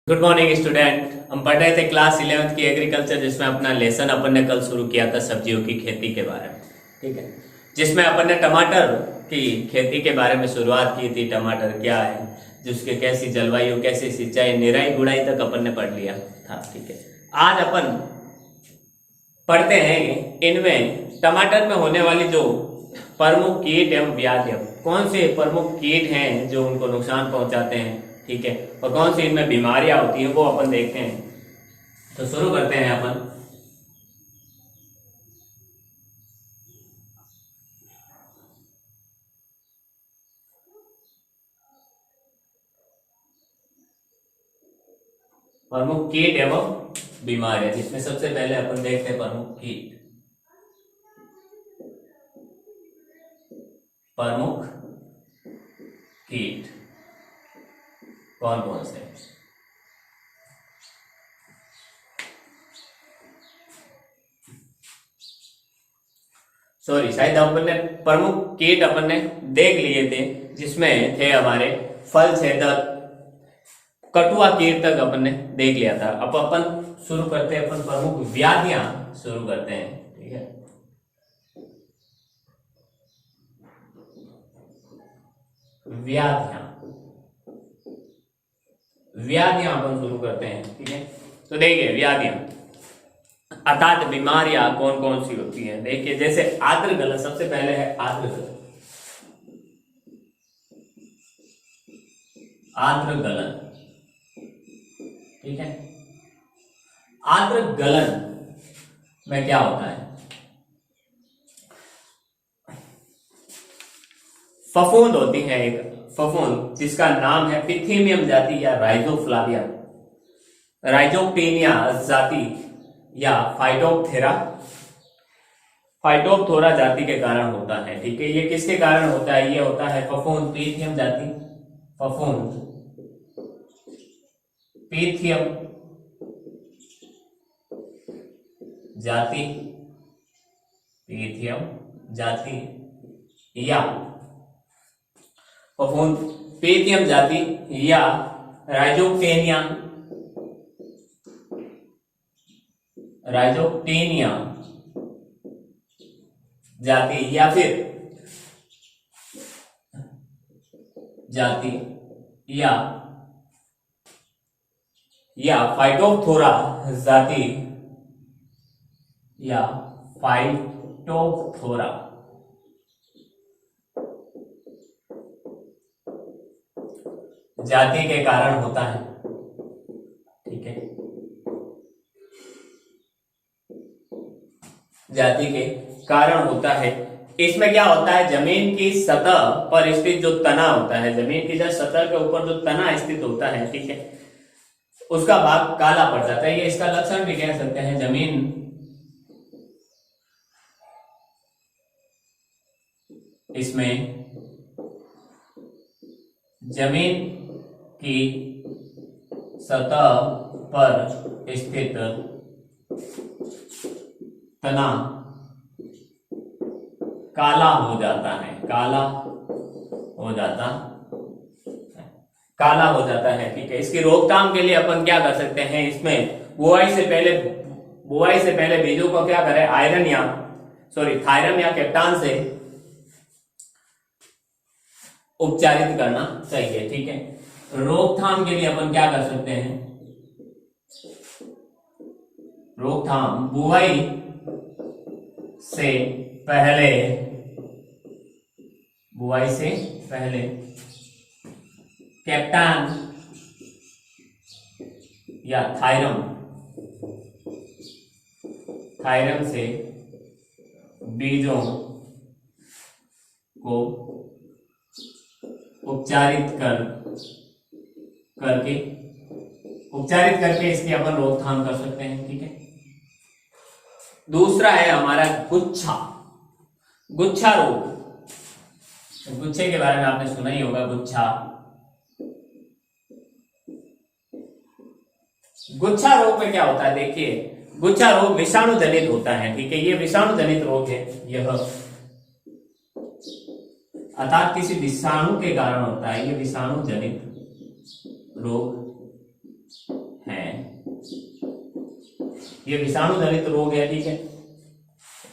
Good morning student. हम पढ़ रहे थे क्लास 11th की एग्रीकल्चर, जिसमें अपना लेसन अपन ने कल शुरू किया था सब्जियों की खेती के बारे में। ठीक है, जिसमें अपन ने टमाटर की खेती के बारे में शुरुआत की थी। टमाटर क्या है, जिसके कैसी जलवायु, कैसी सिंचाई, निराई गुड़ाई तक अपन ने पढ़ लिया था। ठीक है, आज अपन पढ़ते हैं इनमें टमाटर में होने वाली जो प्रमुख कीट एवं व्याधियां, कौन से प्रमुख कीट हैं जो उनको नुकसान पहुंचाते हैं। ठीक है, और कौन सी इनमें बीमारियां होती हैं वो अपन देखते हैं। तो शुरू करते हैं अपन। प्रमुख कीट एवं बीमारियां, जिसमें सबसे पहले अपन देखते हैं प्रमुख कीट। प्रमुख कीट कौन कौन से? सॉरी, शायद अपन ने प्रमुख कीट अपन ने देख लिए थे, जिसमें थे हमारे फल छेदक, कटुआ कीट तक अपन ने देख लिया था। अब अपन शुरू करते हैं, अपन प्रमुख व्याधियां शुरू करते हैं। ठीक है, व्याधियां व्याधियां अपन शुरू करते हैं। ठीक है, तो देखिए व्याधियां अर्थात बीमारियां कौन कौन सी होती हैं। देखिए, जैसे आर्द्र गलन, सबसे पहले है आर्द्र गलन। आर्द्र गलन, ठीक है, आर्द्र गलन में क्या होता है? फफूंद होती है, एक फफूंद जिसका नाम है पिथियमियम जाति या राइजोफ्लाविया, राइजोपेनिया जाति या फाइटोप्थोरा जाति के कारण होता है। ठीक है, ये किसके कारण होता है? ये होता है फफूंद पिथियम जाति, फफूंद पिथियम जाति, पिथियम जाति या फफूंद पिथियम जाति या राइजोपेनिया जाति या फिर जाति या फाइटोप्थोरा जाति या फाइटोप्थोरा जाति के कारण होता है। ठीक है, जाति के कारण होता है। इसमें क्या होता है? जमीन की सतह पर स्थित जो तना होता है, जमीन की सतह के ऊपर जो तना स्थित होता है, ठीक है, उसका भाग काला पड़ जाता है। ये इसका लक्षण भी कह सकते हैं। इसमें जमीन की सतह पर स्थित तना काला हो जाता है, काला हो जाता है। ठीक है, इसकी रोकथाम के लिए अपन क्या कर सकते हैं? इसमें बुआई से पहले बीजों को क्या करें? थायरम या कैप्टान से उपचारित करना चाहिए। ठीक है, रोकथाम के लिए अपन क्या कर सकते हैं? रोकथाम बुआई से पहले कैप्टान या थायरम से बीजों को उपचारित करके इसकी अपन रोकथाम कर सकते हैं। ठीक है, दूसरा है हमारा गुच्छा रोग। गुच्छे के बारे में आपने सुना ही होगा। गुच्छा रोग में क्या होता है? देखिए, गुच्छा रोग विषाणु जनित होता है। ठीक है, ये विषाणु जनित रोग है। यह अर्थात किसी विषाणु के कारण होता है। ये विषाणु जनित रोग ये विषाणु जनित रोग है, ठीक है।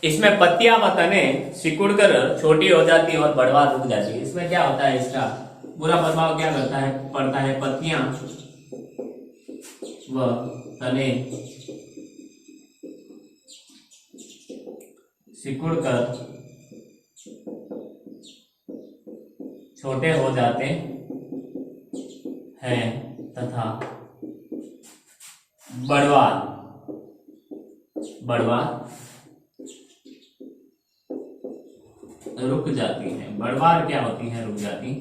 इसमें पत्तियां व तने सिकुड़कर छोटी हो जाती है और बढ़वा रुक जाती है। इसमें क्या होता है, इसका बुरा प्रभाव क्या करता है, पड़ता है, पत्तियां व तने सिकुड़कर छोटे हो जाते हैं तथा बढ़वा रुक जाती है। बढ़वार क्या होती है, रुक जाती है।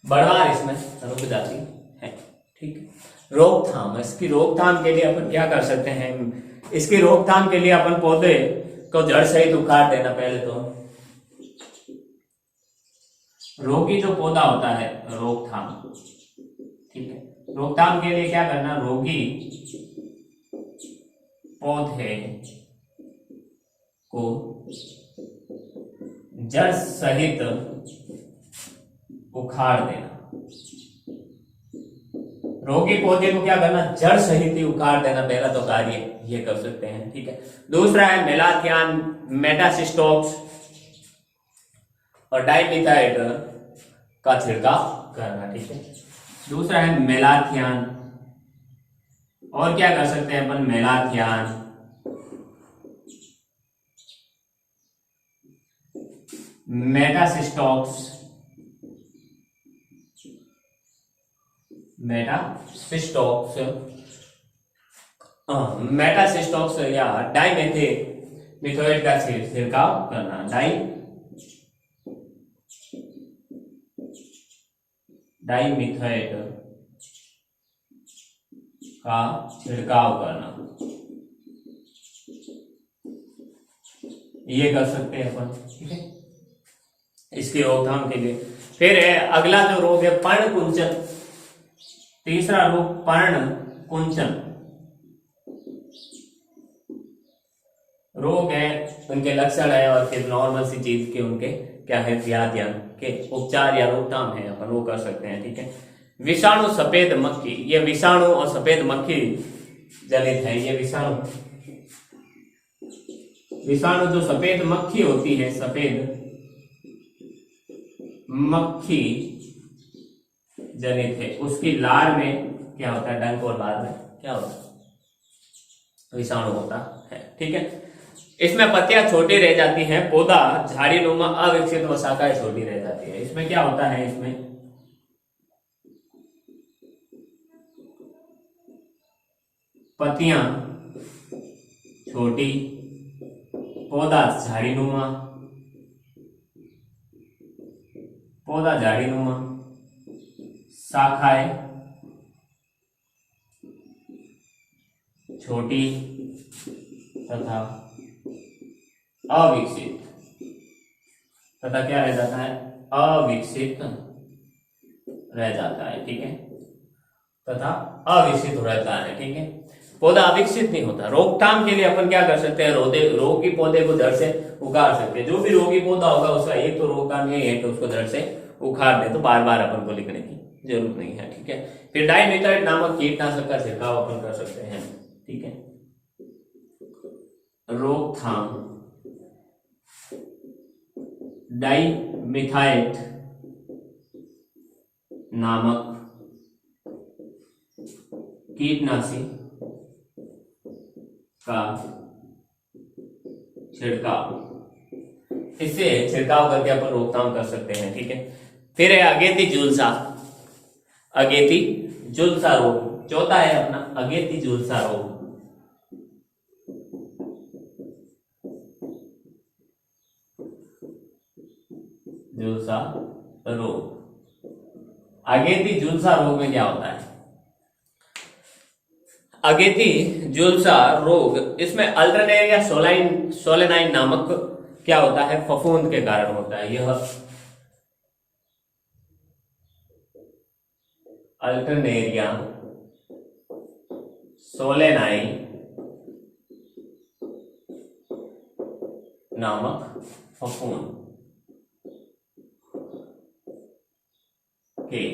बढ़वार इसमें रुक जाती है, ठीक है। रोकथाम, इसकी रोकथाम के लिए अपन क्या कर सकते हैं, इसकी रोकथाम के लिए अपन पौधे को जड़ सहित उखाड़ देना। पहले तो रोगी जो पौधा होता है, रोकथाम, ठीक है। रोकथाम के लिए क्या करना, रोगी पौधे को जड़ सहित उखाड़ देना। रोगी पौधे को क्या करना, जड़ सहित ही उखाड़ देना, पहला तो कार्य ये कर सकते हैं, ठीक है। दूसरा है मेलाथियान, मेटासिस्टोक्स और डाइमिथाइड का छिड़काव करना, ठीक है। दूसरा है मेलाथियान, और क्या कर सकते हैं अपन, मेलाथियान, मेटासिस्टोक्स या डाइमेथियोएट का छिड़काव करना। डाइमिथोएट का छिड़काव करना, ये कर सकते हैं अपन, ठीक है, इसकी रोकथाम के लिए। फिर है अगला जो रोग है पर्ण कुंचन। तीसरा रोग पर्ण कुंचन रोग है, उनके लक्षण है और फिर नॉर्मल सी चीज के उनके क्या है, व्याधियां के उपचार या रोकथाम है, अपन वो कर सकते हैं, ठीक है। विषाणु सफेद मक्खी, ये विषाणु और सफेद मक्खी जनित है। ये विषाणु जो सफेद मक्खी होती है, सफेद मक्खी जनित है, उसकी लार में क्या होता है, डंक और लार में क्या होता है, विषाणु होता है, ठीक है। इसमें पत्तियां छोटी रह जाती हैं, पौधा झाड़ी नुमा अविकसित व शाखाएं छोटी रह जाती है। इसमें क्या होता है, इसमें पत्तियां छोटी, पौधा झाड़ीनुमा, शाखाएं छोटी तथा अविकसित, तथा क्या रह जाता है, अविकसित रह जाता है, ठीक है, तथा अविकसित रहता है, ठीक है। पौधा अविकसित नहीं होता। रोकथाम के लिए अपन क्या कर सकते हैं, रोगी पौधे को जड़ से उखाड़ सकते हैं। जो भी रोगी पौधा होगा उसका एक तो रोकथाम यही है कि उसको जड़ से उखाड़ दे, तो बार बार अपन को लिखने की जरूरत नहीं है, ठीक है। फिर डाइमिथाइड नामक कीटनाशक का छिड़काव अपन कर सकते हैं, ठीक है। रोकथाम, डाइमिथाइड नामक कीटनाशी का छिड़काव, इससे छिड़काव करके अपन रोकथाम कर सकते हैं, ठीक है। फिर है अगेती झुलसा, अगेती झुलसा रोग। चौथा है अपना अगेती झुलसा रोग। झुलसा रोग, अगेती झुलसा रोग में क्या होता है, अगेती झुलसा रोग, इसमें अल्टरनेरिया सोलेनाइन नामक क्या होता है, फफूंद के कारण होता है। यह अल्टरनेरिया सोलेनाई नामक फफूंद के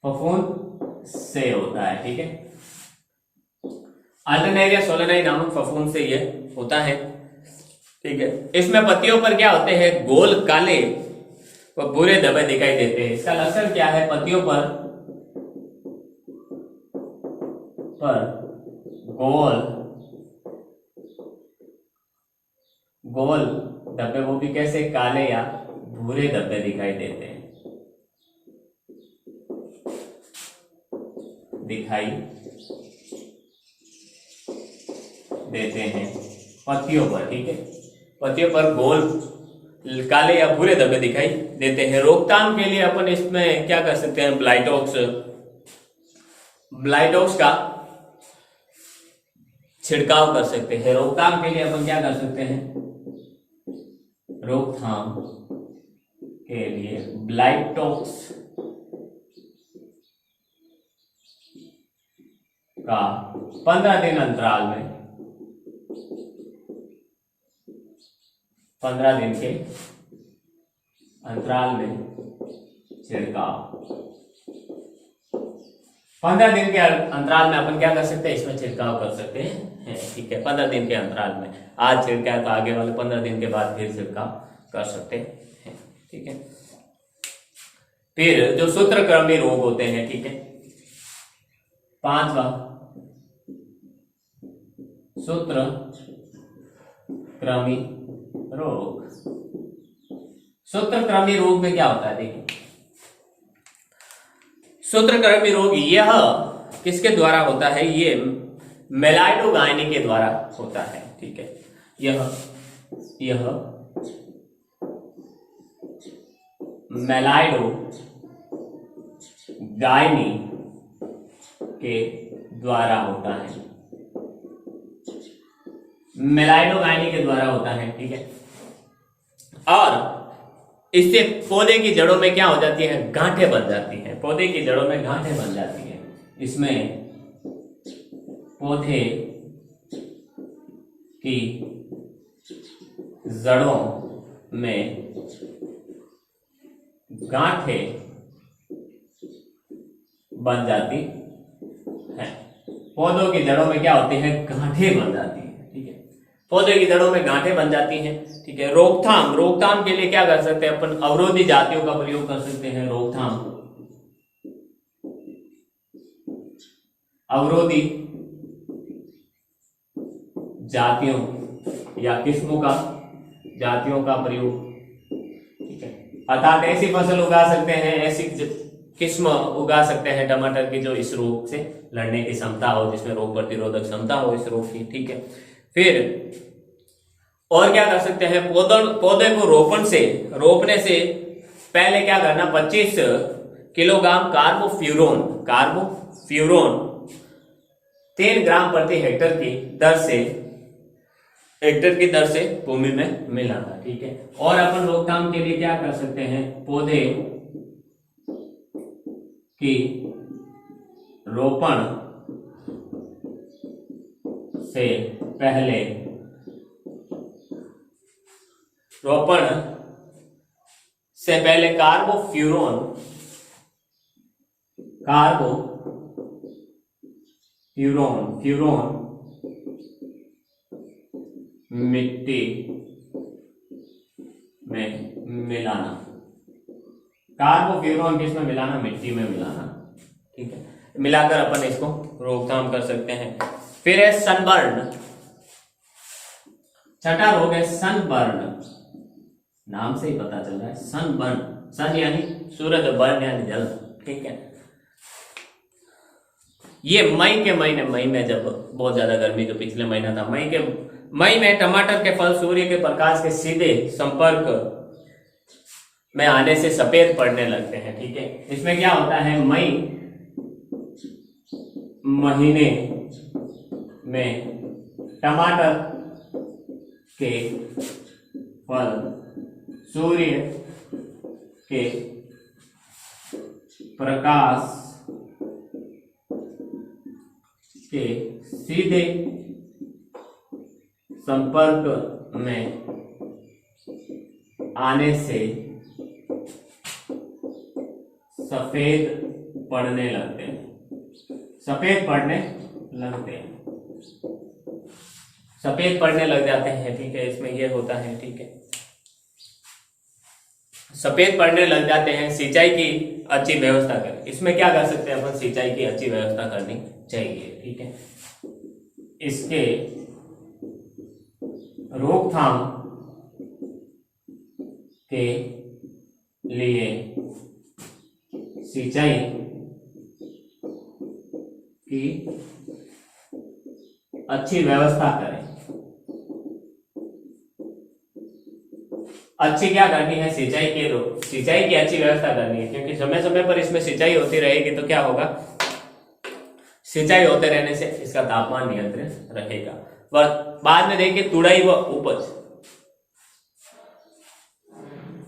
फफूंद से होता है, ठीक है। अल्टरनेरिया सोलेनाई नामक फफूंद से ये होता है, ठीक है। इसमें पत्तियों पर क्या होते हैं, गोल काले व भूरे धब्बे दिखाई देते हैं। इसका लक्षण क्या है, पत्तियों पर गोल गोल धब्बे, वो भी कैसे, काले या भूरे धब्बे दिखाई देते हैं, पत्तियों पर, ठीक है। पत्तियों पर गोल काले या भूरे धब्बे दिखाई देते हैं। रोकथाम के लिए अपन इसमें क्या कर सकते हैं, ब्लाइटॉक्स का छिड़काव कर सकते हैं। रोकथाम के लिए अपन क्या कर सकते हैं, रोकथाम के लिए ब्लाइटॉक्स का 15 दिन अंतराल में, 15 दिन के अंतराल में छिड़काव। 15 दिन के अंतराल में अपन क्या कर सकते हैं, इसमें छिड़काव कर सकते हैं, ठीक है। 15 दिन के अंतराल में, आज छिड़का तो आगे वाले 15 दिन के बाद फिर छिड़काव कर सकते हैं, ठीक है। फिर जो सूत्रकृमि रोग होते हैं, ठीक है, 5वां सूत्रकृमि रोग। सूत्रकृमि रोग में क्या होता है, देखिए, सूत्रकृमि रोग यह किसके द्वारा होता है, ये मेलाइडोगाइनी के द्वारा होता है, ठीक है। यह मेलाइडोगाइनी के द्वारा होता है, मेलाइडोगाइनी के द्वारा होता है, ठीक है। और इससे पौधे की जड़ों में क्या हो जाती है, गांठें बन जाती हैं, पौधे की जड़ों में गांठें बन जाती हैं। इसमें पौधे की जड़ों में गांठें बन जाती हैं। पौधों की जड़ों में क्या होती है, गांठें बन जाती हैं, ठीक है। पौधे की जड़ों में गांठें बन जाती हैं, ठीक है। रोकथाम के लिए क्या कर सकते हैं अपन, अवरोधी जातियों का प्रयोग कर सकते हैं। रोकथाम, अवरोधी जातियों या किस्मों का, जातियों का प्रयोग, ठीक है। अर्थात ऐसी फसल उगा सकते हैं, ऐसी किस्म उगा सकते हैं टमाटर की जो इस रोग से लड़ने की क्षमता हो, जिसमें रोग प्रतिरोधक क्षमता हो इस रोग की, ठीक है। फिर और क्या कर सकते हैं, पौधे को रोपने से पहले क्या करना, 25 किलोग्राम कार्बोफ्यूरोन 3 ग्राम प्रति हेक्टर की दर से भूमि में मिलाना, ठीक है। और अपन रोकथाम के लिए क्या कर सकते हैं, पौधे की रोपण से पहले कार्बोफ्यूरोन मिट्टी में मिलाना। कार्बोफ्यूरोन किसमें मिलाना, मिट्टी में मिलाना, ठीक है। मिलाकर अपन इसको रोकथाम कर सकते हैं। फिर है सनबर्न, छठा रोग है सनबर्न। नाम से ही पता चल रहा है, सनबर्न, सन यानी सूरज, बर्न यानी जल, ठीक है। ये मई में जब बहुत ज्यादा गर्मी, जो पिछले महीना था, मई में टमाटर के फल सूर्य के प्रकाश के सीधे संपर्क में आने से सफेद पड़ने लगते हैं, ठीक है। इसमें क्या होता है, मई महीने में टमाटर के फल सूर्य के प्रकाश के सीधे संपर्क में आने से सफेद पड़ने लगते हैं, सफेद पड़ने लग जाते हैं, ठीक है, इसमें ये होता है, ठीक है, सफेद पड़ने लग जाते हैं, सिंचाई की अच्छी व्यवस्था करें। इसमें क्या कर सकते हैं अपन, सिंचाई की अच्छी व्यवस्था करनी चाहिए, ठीक है। इसके रोकथाम के लिए सिंचाई की अच्छी व्यवस्था करें। अच्छी क्या करनी है, सिंचाई की अच्छी व्यवस्था करनी है, क्योंकि समय समय पर इसमें सिंचाई होती रहेगी तो क्या होगा, सिंचाई होते रहने से इसका तापमान नियंत्रित रहेगा। वह बाद में देखिए तुड़ाई व उपज,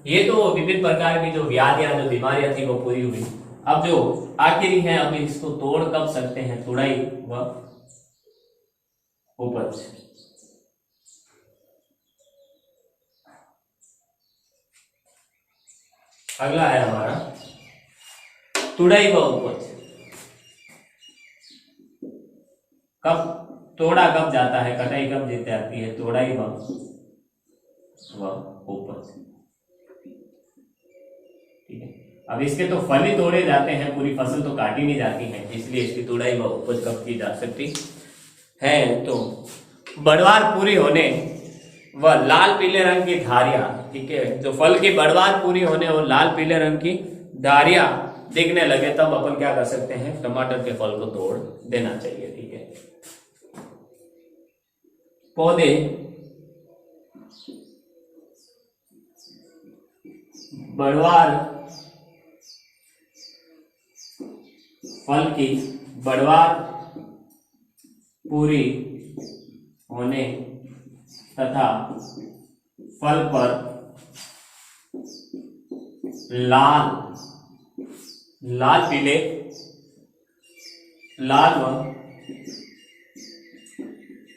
ये तो विभिन्न प्रकार की जो व्याधियां, जो बीमारियां थी वो पूरी हुई। अब जो आखिरी है, अब इसको तोड़ कब सकते हैं, तुड़ाई व उपज। अगला है हमारा तुड़ाई व उपज। कब तोड़ा कब जाता है, कटाई कब जीते आती है, तोड़ाई व उपज, ठीक है। अब इसके तो फल ही तोड़े जाते हैं, पूरी फसल तो काटी नहीं जाती है, इसलिए इसकी तोड़ाई व उपज कब की जा सकती है, तो बढ़वार पूरी होने व लाल पीले रंग की धारियां, ठीक है, जो फल की बढ़वार पूरी होने और लाल पीले रंग की धारियां दिखने लगे तब अपन क्या कर सकते हैं, टमाटर के फल को तोड़ देना चाहिए, ठीक है। पौधे बढ़वार फल की बढ़वार पूरी होने तथा फल पर लाल पीले लाल व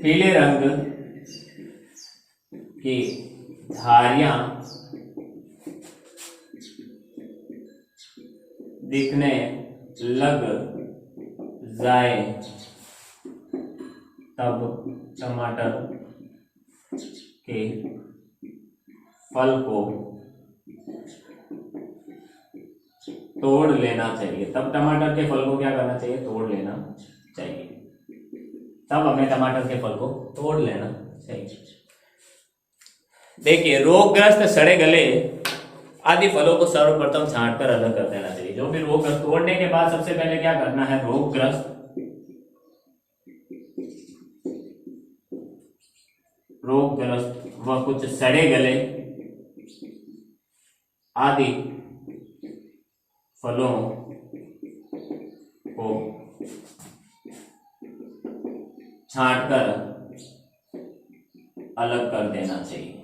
पीले रंग की धारियां दिखने लग जाए तब टमाटर के फल को तोड़ लेना चाहिए। तब टमाटर के फल को क्या करना चाहिए, तोड़ लेना चाहिए। तब हमें टमाटर के फल को तोड़ लेना चाहिए। देखिए, रोगग्रस्त सड़े गले आदि फलों को सर्वप्रथम छांटकर अलग कर देना चाहिए। जो भी रोगग्रस्त, तोड़ने के बाद सबसे पहले क्या करना है, रोगग्रस्त व कुछ सड़े गले आदि फलों को छांटकर अलग कर देना चाहिए।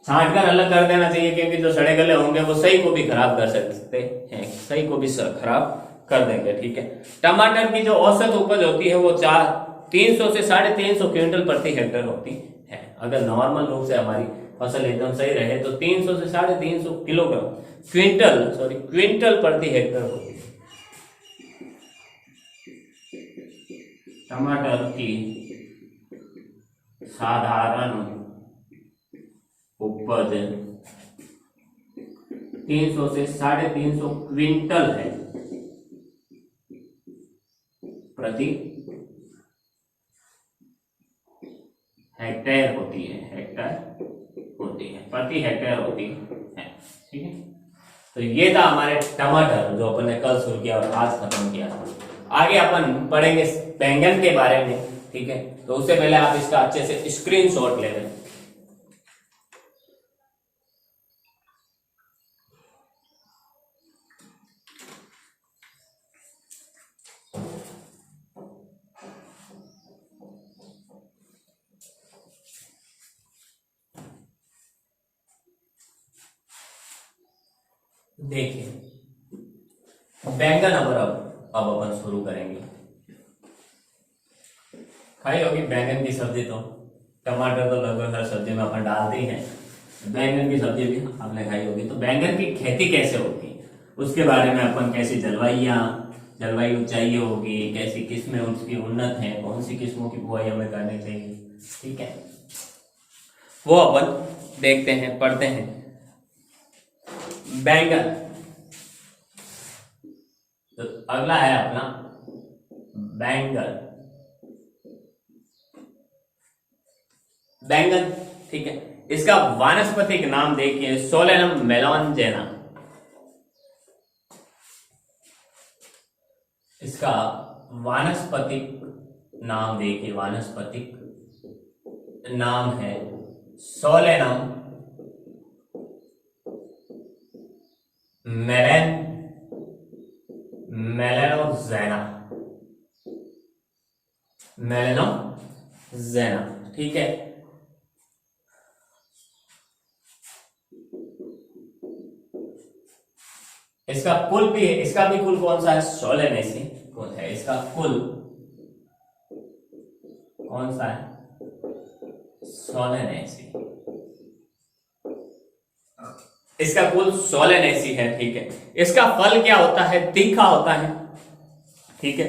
छांटकर अलग कर देना चाहिए, क्योंकि जो सड़े गले होंगे वो सही को भी खराब कर सकते हैं, सही को भी खराब कर देंगे, ठीक है। टमाटर की जो औसत उपज होती है वो 300 से 350 क्विंटल प्रति हेक्टेयर होती है। अगर नॉर्मल रूप से हमारी फसल एकदम सही रहे तो 300 से 350 किलोग्राम क्विंटल प्रति हेक्टेयर होती है। टमाटर की साधारण उपज 300 से 350 क्विंटल है प्रति हेक्टेयर होती है, प्रति हेक्टेयर होती है, ठीक है। तो ये था हमारे टमाटर जो अपन ने कल शुरू किया और आज खत्म किया। आगे अपन पढ़ेंगे बैंगन के बारे में, ठीक है। तो उससे पहले आप इसका अच्छे से स्क्रीनशॉट ले लें। देखिए, बैंगन अब अपन शुरू करेंगे। खाई होगी बैंगन की सब्जी, तो टमाटर तो लगभग हर सब्जी में अपन डालते ही हैं, बैंगन की सब्जी भी आपने खाई होगी। तो बैंगन की खेती कैसे होती है उसके बारे में अपन कैसी जलवाइयाँ, जलवायु चाहिए होगी, कैसी किस्में उसकी उन्नत हैं, कौन सी किस्मों की बुआई हमें करनी चाहिए, ठीक है, वो अपन देखते हैं, पढ़ते हैं। बैंगन, तो अगला है अपना बैंगन। बैंगन, ठीक है, इसका वानस्पतिक नाम देखिए सोलेनम मेलॉन्जेना। इसका वानस्पतिक नाम देखिए, वानस्पतिक नाम है सोलेनम मेलेनोजेना, मेलेनोजेना, ठीक है। इसका कुल भी है, इसका भी कुल कौन सा है, सोलेनेसी कुल है, इसका कुल कौन सा है, सोलेनेसी, इसका कुल सोलेनेसी है, ठीक है। इसका फल क्या होता है, तीखा होता है, ठीक है,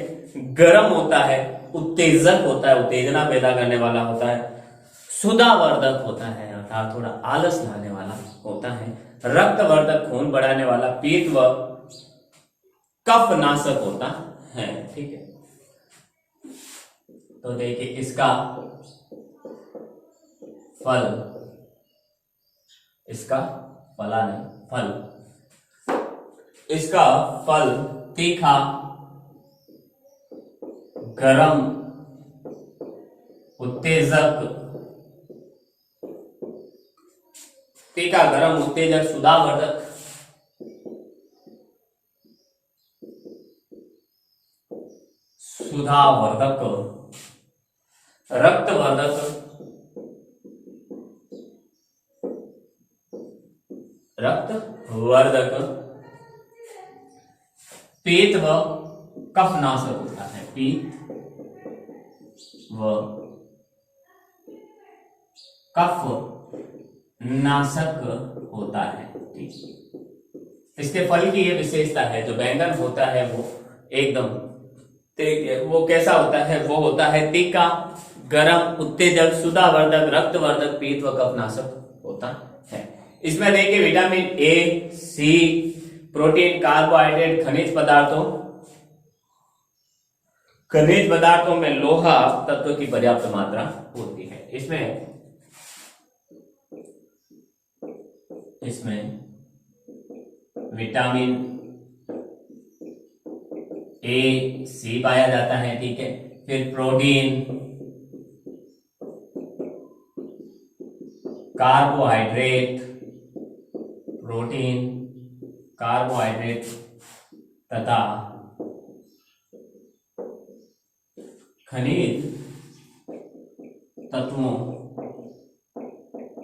गर्म होता है, उत्तेजक होता है, उत्तेजना पैदा करने वाला होता है, सुधावर्धक होता है अर्थात थोड़ा आलस लाने वाला होता है, रक्तवर्धक खून बढ़ाने वाला, पीत व कफ नाशक होता है, ठीक है। तो देखिए इसका फल, इसका फला नहीं, फल, इसका फल तीखा, गरम, उत्तेजक, तीखा, गरम, उत्तेजक, सुधावर्धक, रक्तवर्धक, रक्तवर्धक, पीत व कफनाशक होता है, पीत व कफ नाशक होता है, ठीक। इसके फल की ये विशेषता है, जो बैंगन होता है वो एकदम वो कैसा होता है, वो होता है तीखा, गरम, उत्तेजक, सुधावर्धक, रक्तवर्धक, पीत व कफनाशक होता है। इसमें देखिए vitamin A, C, protein, carbohydrate, खनिज पदार्थों में लोहा तत्व की पर्याप्त मात्रा होती है। इसमें विटामिन ए, सी पाया जाता है, ठीक है। फिर प्रोटीन, कार्बोहाइड्रेट, तथा खनिज तत्वों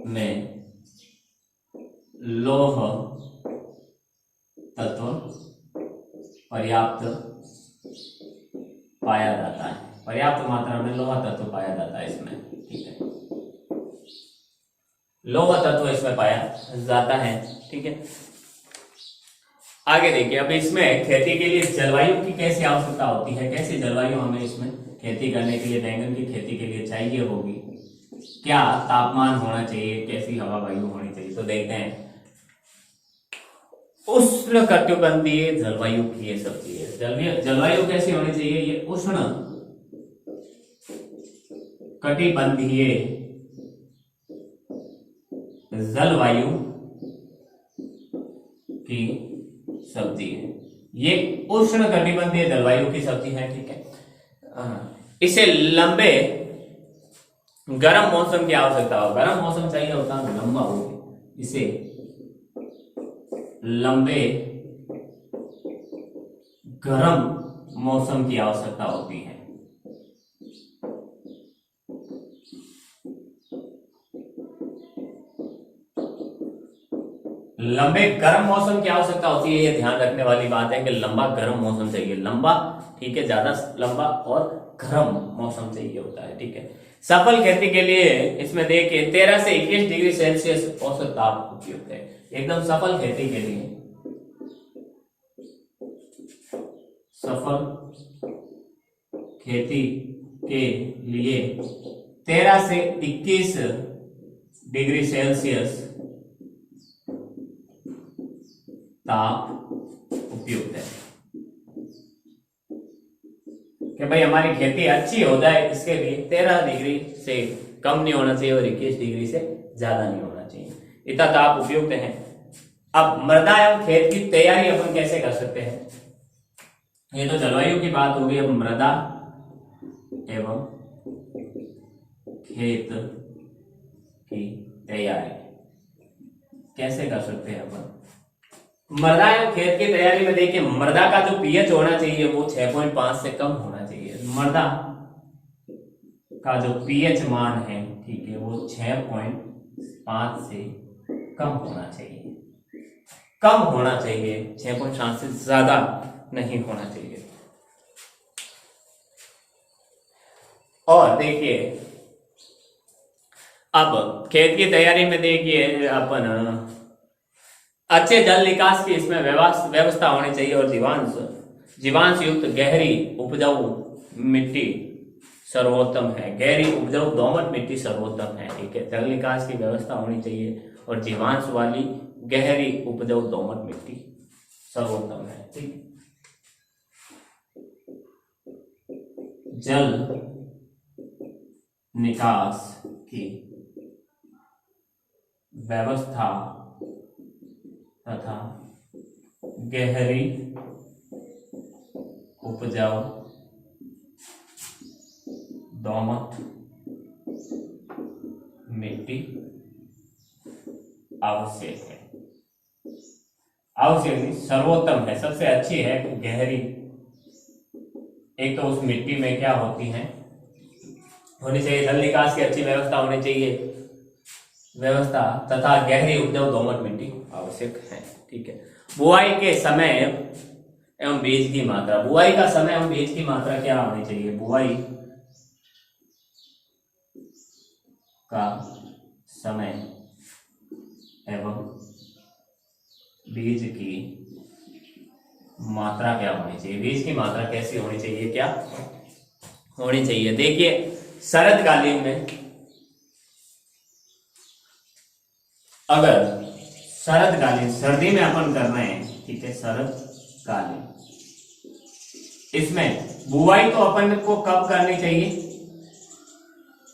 में लौह तत्व पर्याप्त पाया जाता है, पर्याप्त मात्रा में लौह तत्व पाया जाता है इसमें, ठीक है, लौह तत्व इसमें पाया जाता है, ठीक है। आगे देखिए, अब इसमें खेती के लिए जलवायु की कैसी आवश्यकता होती है, कैसी जलवायु हमें इसमें खेती करने के लिए, बैंगन की खेती के लिए चाहिए होगी, क्या तापमान होना चाहिए, कैसी हवा वायु होनी चाहिए। तो देखते हैं, उष्णकटिबंधीय जलवायु की ये सब चीजें, जलवायु कैसी होनी चाहिए, ये उष्ण कटिबंधीय जलवायु की सब्जी है, ये उष्ण कटिबंधीय जलवायु की सब्जी है, ठीक है। इसे लंबे गर्म मौसम की आवश्यकता हो, गर्म मौसम चाहिए होता है, लंबा हो, इसे लंबे गर्म मौसम की आवश्यकता होती है। लंबे गर्म मौसम की आवश्यकता होती है, ये ध्यान रखने वाली बात है कि लंबा गर्म मौसम चाहिए, लंबा, ठीक है, ज्यादा लंबा और गर्म मौसम चाहिए होता है, ठीक है। सफल खेती के लिए इसमें देखिए 13 से 21 डिग्री सेल्सियस औसत ताप उपयुक्त है। एकदम सफल खेती के लिए सफल खेती के लिए 13 से 21 डिग्री सेल्सियस ताप उपयुक्त है। कि भाई हमारी खेती अच्छी हो जाए इसके लिए 13 डिग्री से कम नहीं होना चाहिए और 21 डिग्री से ज्यादा नहीं होना चाहिए, इतना ताप उपयुक्त है। अब मृदा एवं खेत की तैयारी अपन कैसे कर सकते हैं? ये तो जलवायु की बात होगी। अब मृदा एवं खेत की तैयारी कैसे कर सकते हैं अपन? मृदा एवं खेत की तैयारी में देखिए, मृदा का जो पीएच होना चाहिए वो 6.5 से कम होना चाहिए। मृदा का जो पीएच मान है, ठीक है, वो 6.5 से कम होना चाहिए। कम होना चाहिए, 6.5 से ज्यादा नहीं होना चाहिए। और देखिए, अब खेत की तैयारी में देखिए अपन अच्छे जल निकास की इसमें व्यवस्था होनी चाहिए और जीवांश युक्त गहरी उपजाऊ मिट्टी सर्वोत्तम है। गहरी उपजाऊ दोमट मिट्टी सर्वोत्तम है, ठीक है। जल निकास की व्यवस्था होनी चाहिए और जीवांश वाली गहरी उपजाऊ दोमट मिट्टी सर्वोत्तम है, ठीक। जल निकास की व्यवस्था तथा गहरी उपजाऊ दोमट मिट्टी आवश्यक है। आवश्यक नहीं, सर्वोत्तम है, सबसे अच्छी है गहरी। एक तो उस मिट्टी में क्या होती है, होनी चाहिए जल निकास की अच्छी व्यवस्था होनी चाहिए, व्यवस्था तथा गहरी उपजाऊ दोमट मिट्टी आवश्यक है, ठीक है। बुआई के समय एवं बीज की मात्रा, बुआई का समय एवं बीज की मात्रा क्या होनी चाहिए? बुआई का समय एवं बीज की मात्रा क्या होनी चाहिए? बीज की मात्रा कैसी होनी चाहिए, क्या होनी चाहिए? देखिए, शरदकालीन में अगर शरदकालीन सर्दी में अपन कर रहे हैं, ठीक है, शरदकालीन, इसमें बुआई तो अपन को कब करनी चाहिए?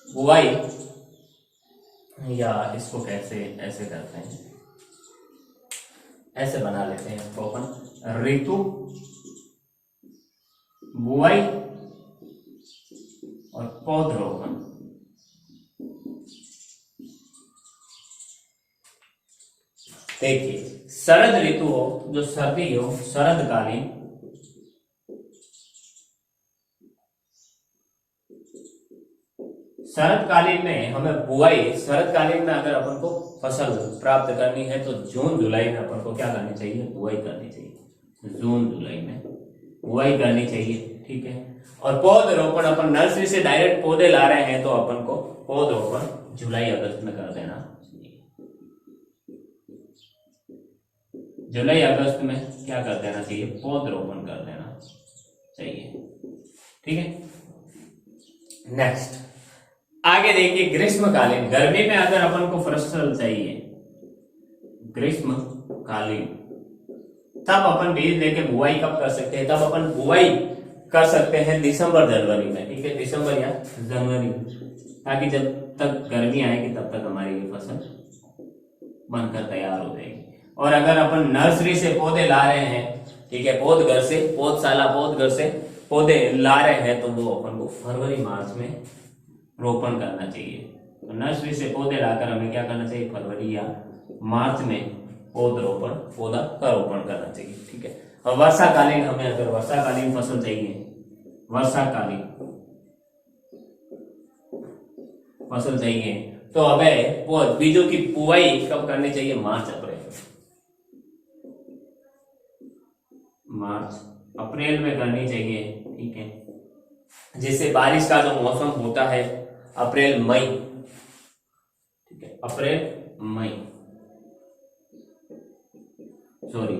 बुआई, या इसको कैसे ऐसे करते हैं, ऐसे बना लेते हैं इसको अपन, ऋतु बुआई और पौधरोपण। देखिए, शरद ऋतु हो, जो सर्दी हो, शरदकालीन, शरदकालीन में हमें बुआई, शरदकालीन में अगर अपन को फसल प्राप्त करनी है तो जून जुलाई में अपन को क्या करनी चाहिए? बुआई करनी चाहिए। जून जुलाई में बुआई करनी चाहिए, ठीक है। और पौधरोपण अपन नर्सरी से डायरेक्ट पौधे ला रहे हैं तो अपन को पौधरोपण जुलाई अगस्त में कर देना चाहिए। जुलाई अगस्त में क्या कर देना चाहिए? पौधरोपण कर देना चाहिए, ठीक है। नेक्स्ट आगे देखिए, ग्रीष्मकालीन, गर्मी में अगर अपन को फसल चाहिए, ग्रीष्मकालीन, तब अपन बीज लेके बुआई कब कर सकते हैं? तब अपन बुआई कर सकते हैं दिसंबर जनवरी में, ठीक है, दिसंबर या जनवरी, ताकि जब तक गर्मी आएगी तब तक हमारी ये फसल बनकर तैयार हो जाएगी। और अगर अपन नर्सरी से पौधे ला रहे हैं, ठीक है, पौधघर से, पौधशाला, पौधघर से पौधे ला रहे हैं, तो वो अपन को फरवरी मार्च में रोपण करना चाहिए। तो नर्सरी से पौधे लाकर हमें क्या करना चाहिए? फरवरी या मार्च में पौधा का रोपण करना चाहिए, ठीक है। और वर्षाकालीन, हमें अगर वर्षाकालीन फसल चाहिए, वर्षाकालीन फसल चाहिए, तो हमें बीजों की बुआई कब करनी चाहिए? मार्च अप्रैल में करनी चाहिए, ठीक है, जिससे बारिश का जो मौसम होता है अप्रैल मई, ठीक है, अप्रैल मई, सॉरी,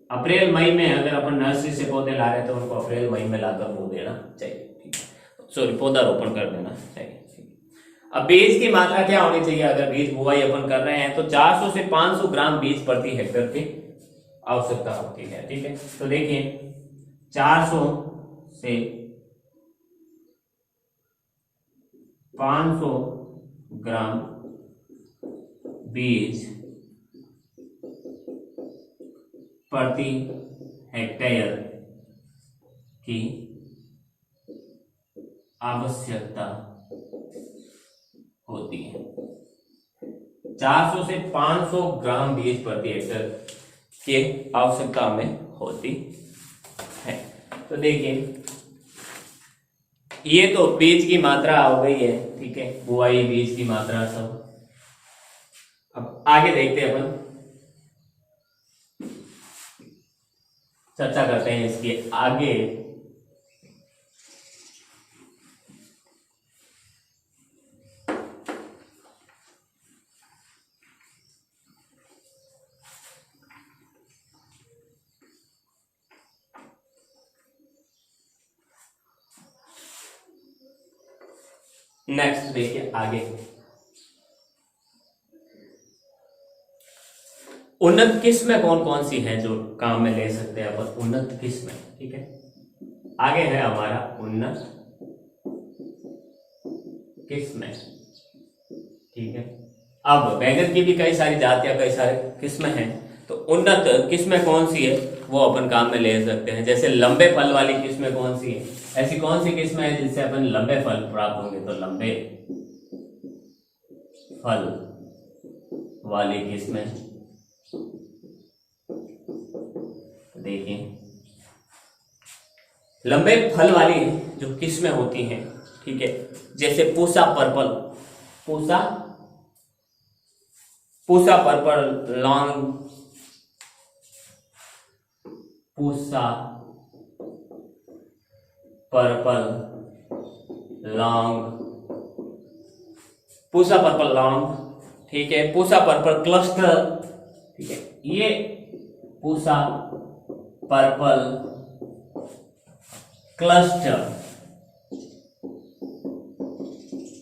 अप्रैल मई में अगर अपन नर्सरी से पौधे ला रहे हैं तो उनको अप्रैल मई में लाकर बो देना चाहिए, ठीक है, सॉरी पौधा रोपण कर देना चाहिए। अब बीज की मात्रा क्या होनी चाहिए? अगर बीज बुआई अपन कर रहे हैं तो 400 से 500 ग्राम बीज प्रति हेक्टेयर की आवश्यकता होती है, ठीक है। तो देखिए 400 से 500 ग्राम बीज प्रति हेक्टेयर की आवश्यकता होती है। 400 से 500 ग्राम बीज प्रति हेक्टेयर की आवश्यकता हमें होती है। तो देखिए ये तो बीज की मात्रा हो गई है, ठीक है, बुआई बीज की मात्रा सब। अब आगे देखते हैं अपन, चर्चा करते हैं इसकी आगे। नेक्स्ट देखिए आगे, उन्नत किस्में कौन कौन सी हैं जो काम में ले सकते हैं अपन? उन्नत किस्में, ठीक है, आगे है हमारा उन्नत किस्में, ठीक है। अब बैंगन की भी कई सारी जातियां, कई सारे किस्में हैं, तो उन्नत किस्में कौन सी है वो अपन काम में ले सकते हैं। जैसे लंबे फल वाली किस्में कौन सी है? ऐसी कौन सी किस्में है जिससे अपन लंबे फल प्राप्त होंगे? तो लंबे फल वाली किस्में, देखिए लंबे फल वाली जो किस्में होती हैं, ठीक है, जैसे Pusa purple, Pusa purple long, Pusa purple long, Pusa purple long, ठीक है, पूसा पर्पल क्लस्टर, ठीक है, ये पूसा पर्पल क्लस्टर,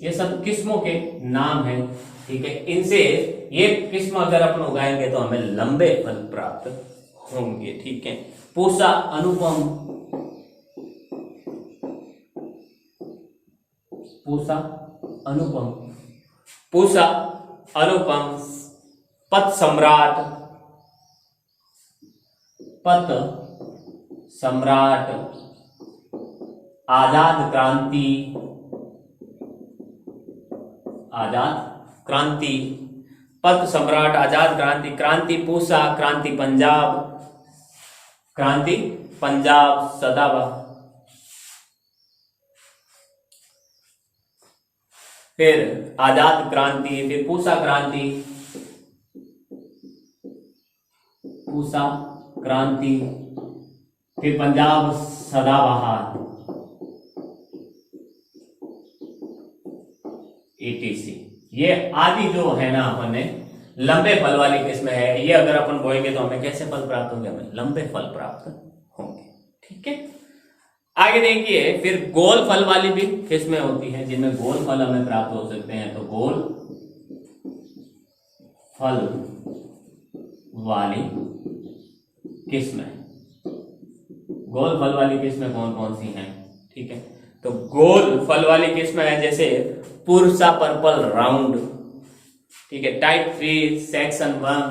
ये सब किस्मों के नाम हैं, ठीक है। इनसे ये किस्म अगर अपन उगाएंगे तो हमें लंबे फल प्राप्त होंगे, ठीक है। पूसा अनुपम, पूसा अनुपम, पूसा अनुपम, पथ सम्राट, पथ सम्राट, आजाद क्रांति, आजाद क्रांति, पथ सम्राट, आजाद क्रांति, क्रांति पूसा, क्रांति पंजाब, क्रांति पंजाब, सदाबहार, फिर आजाद क्रांति, फिर पूसा क्रांति, पूसा क्रांति, फिर पंजाब सदाबहार, etc। ये आदि जो है ना अपन ने लंबे फल वाली किस्में है, ये अगर अपन बोएंगे तो हमें कैसे फल प्राप्त होंगे? हमें लंबे फल प्राप्त होंगे, ठीक है। आगे देखिए फिर गोल फल वाली भी किस्में होती हैं जिनमें गोल फल हमें प्राप्त हो सकते हैं। तो गोल फल वाली किस्में, गोल फल वाली किस्में कौन कौन सी हैं? ठीक है, तो गोल फल वाली किस्में है जैसे पूसा पर्पल राउंड, ठीक है, टाइप 3 सेक्शन 1,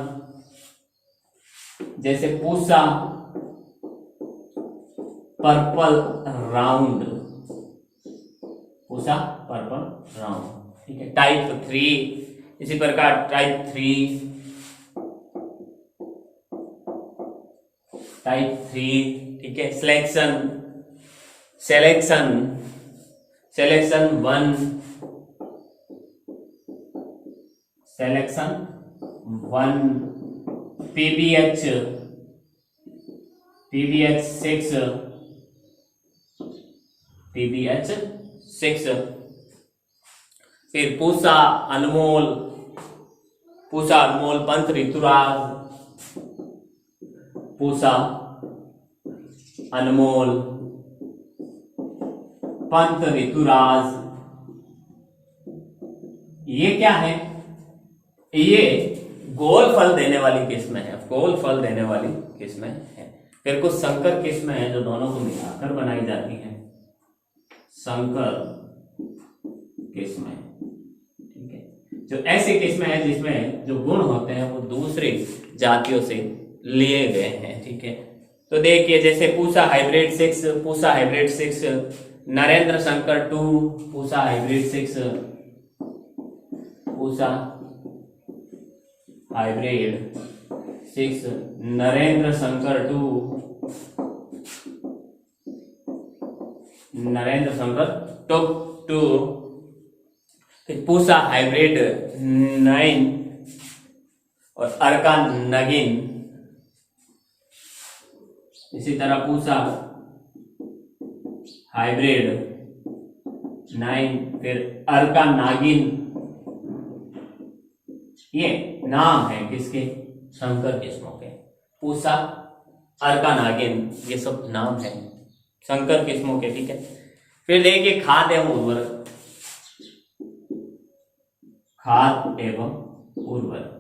जैसे Pusa purple round, Pusa purple round, ठीक है, टाइप 3। इसी प्रकार टाइप 3, टाइप 3, ठीक है, सिलेक्शन 1, सिलेक्शन 1, PBH 6, फिर पूसा अनमोल पंथ ऋतुराज, पूसा, अनमोल, पंत, ऋतुराज, ये क्या है? ये गोल फल देने वाली किस्में है, गोल फल देने वाली किस्में है। फिर कुछ संकर किस्में हैं जो दोनों को मिलाकर बनाई जाती हैं, संकर किस्में, ठीक है। जो ऐसी किस्में हैं जिसमें जो गुण होते हैं वो दूसरी जातियों से लिए गए हैं, ठीक है। तो देखिए जैसे Pusa hybrid 6, Pusa hybrid 6, Narendra Shankar 2, Pusa hybrid 6, Pusa hybrid 6, Narendra Shankar 2, Narendra Shankar two, Pusa hybrid 9 और अर्का नगिन, इसी तरह पूसा हाइब्रिड 9 फिर अर्का नागिन, ये नाम है किसके? संकर किस्मों के। पूसा, अर्का नागिन, ये सब नाम है संकर किस्मों के, ठीक है। फिर देखिए खाद एवं उर्वरक, खाद एवं उर्वरक,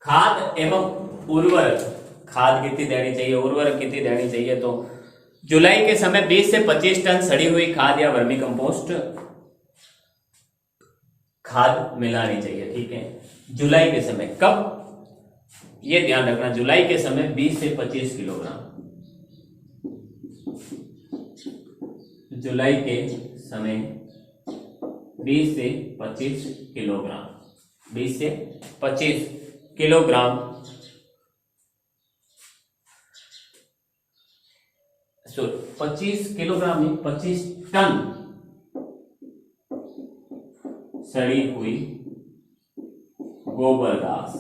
खाद एवं उर्वरक, खाद कितनी देनी चाहिए, उर्वरक कितनी देनी चाहिए? तो जुलाई के समय 20 से 25 टन सड़ी हुई खाद या वर्मी कंपोस्ट खाद मिलानी चाहिए, ठीक है। जुलाई के समय, कब ये ध्यान रखना, जुलाई के समय 20 से 25 किलोग्राम, जुलाई के समय 20 से 25 किलोग्राम, 20 से 25 किलोग्राम, 25 किलोग्राम नहीं, 25 टन सड़ी हुई गोबर घास,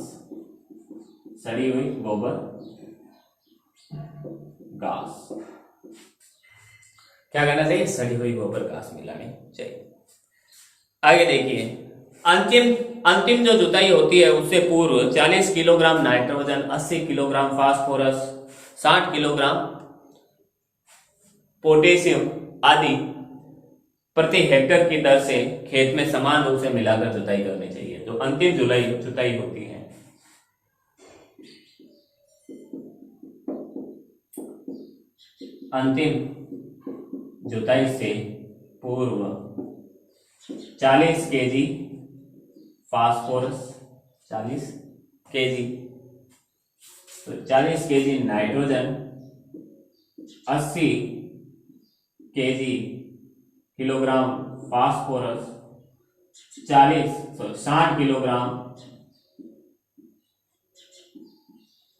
सड़ी हुई गोबर घास, क्या करना चाहिए? सड़ी हुई गोबर घास मिलानी चाहिए। आगे देखिए अंतिम जो जुताई होती है उससे पूर्व 40 kilogram nitrogen, 80 kilogram phosphorus, 60 kilogram potassium आदि प्रति हेक्टर की दर से खेत में समान रूप से मिलाकर जुताई करनी चाहिए। तो अंतिम जुताई होती है, अंतिम जुताई से पूर्व 40 केजी फास्फोरस, 40 केजी, तो 40 KG nitrogen, 80 KG kilogram phosphorus, 60 kilogram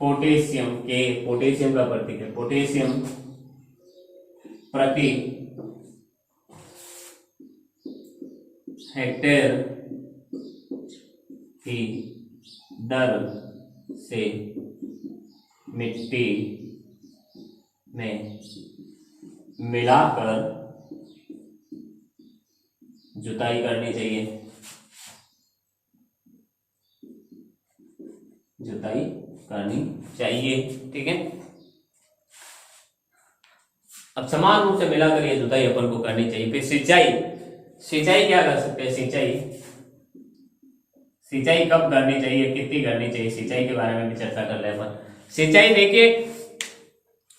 potassium के, पोटेशियम का प्रतीक है पोटेशियम, प्रति हेक्टेयर की दर से मिट्टी में मिलाकर जुताई करनी चाहिए, जुताई करनी चाहिए, ठीक है। अब समान रूप से मिलाकर ये जुताई अपन को करनी चाहिए। फिर सिंचाई क्या कर सकते हैं? सिंचाई कब करनी चाहिए, कितनी करनी चाहिए, सिंचाई के बारे में भी चर्चा कर ले अपन। सिंचाई देखिए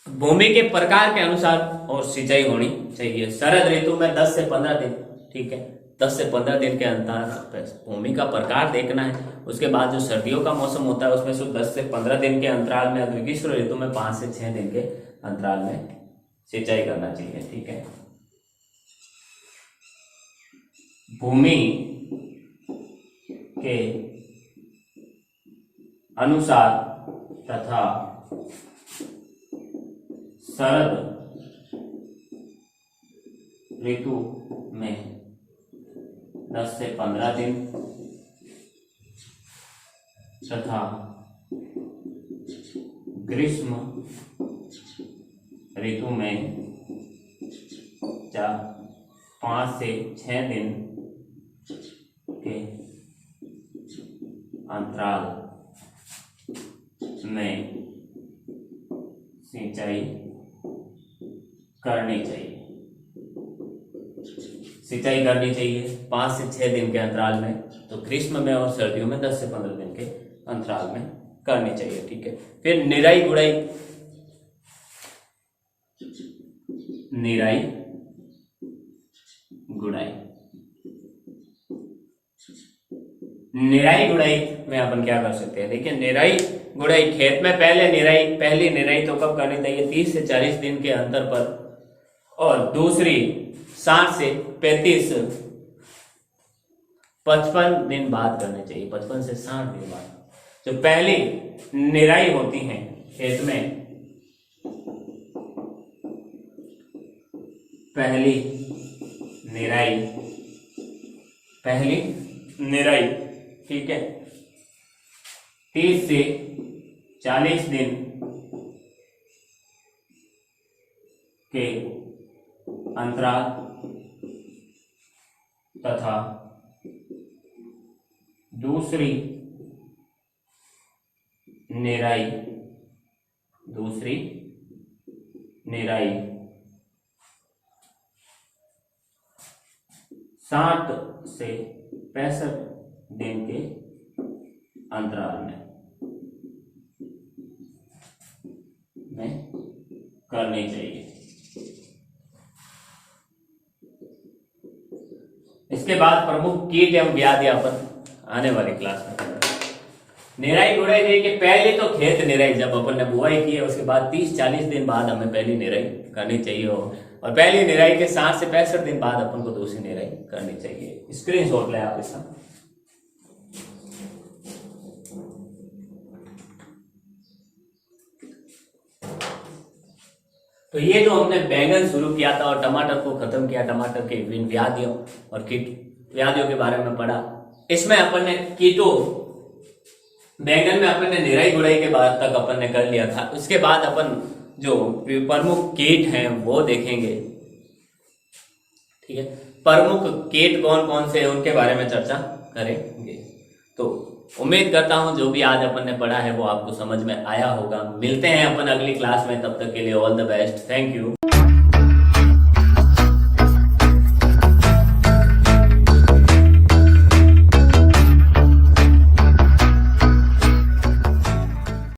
भूमि के प्रकार के अनुसार और सिंचाई होनी चाहिए। शरद ऋतु में 10 से 15 दिन, ठीक है, 10 से 15 दिन के अंतर, भूमि का प्रकार देखना है। उसके बाद जो सर्दियों का मौसम होता है उसमें से 10 से 15 दिन के अंतराल में, ग्रीष्म ऋतु में 5 से 6 दिन के अंतराल में सिंचाई करना चाहिए, ठीक है। भूमि के अनुसार तथा शरद ऋतु में 10 से 15 दिन तथा ग्रीष्म ऋतु में 5 से 6 दिन के अंतराल में सिंचाई करनी चाहिए। सिंचाई करनी चाहिए 5 से 6 दिन के अंतराल में, तो ग्रीष्म में और सर्दियों में 10 से 15 दिन के अंतराल में करनी चाहिए। ठीक है, फिर निराई गुड़ाई, निराई गुड़ाई, निराई गुड़ाई में अपन क्या कर सकते हैं? देखिए, निराई गुड़ाई खेत में पहली निराई तो कब करनी चाहिए? 30 से 40 दिन के अंतर पर, और दूसरी 60 से 55 दिन बाद करनी चाहिए। 55 से 60 दिन बाद जो पहली निराई होती है खेत में, पहली निराई, ठीक है, 30 से 40 दिन के अंतराल तथा दूसरी निराई 60 से 65 दिन के अंतराल में करनी चाहिए। इसके बाद प्रमुख कीट एवं व्याधि अपन आने वाली क्लास में करेंगे। निराई गुड़ाई देखिए, पहले तो खेत निराई जब अपन ने बुआई की है उसके बाद 30-40 दिन बाद हमें पहली निराई करनी चाहिए, और पहली निराई के 60 से 65 दिन बाद अपन को दूसरी निराई करनी चाहिए। स्क्रीनशॉट ले आप इसका। तो ये जो हमने बैंगन शुरू किया था और टमाटर को खत्म किया, टमाटर के विभिन्न व्याधियों और कीट व्याधियों के बारे में पढ़ा। इसमें अपन ने कीटों, बैंगन में अपन ने निराई गुड़ाई के बाद तक अपन ने कर लिया था। उसके बाद अपन जो प्रमुख कीट हैं वो देखेंगे। ठीक है, प्रमुख कीट कौन कौन से हैं उनके बारे में चर्चा करेंगे। तो उम्मीद करता हूं जो भी आज अपन ने पढ़ा है वो आपको समझ में आया होगा। मिलते हैं अपन अगली क्लास में, तब तक के लिए all the best, thank you.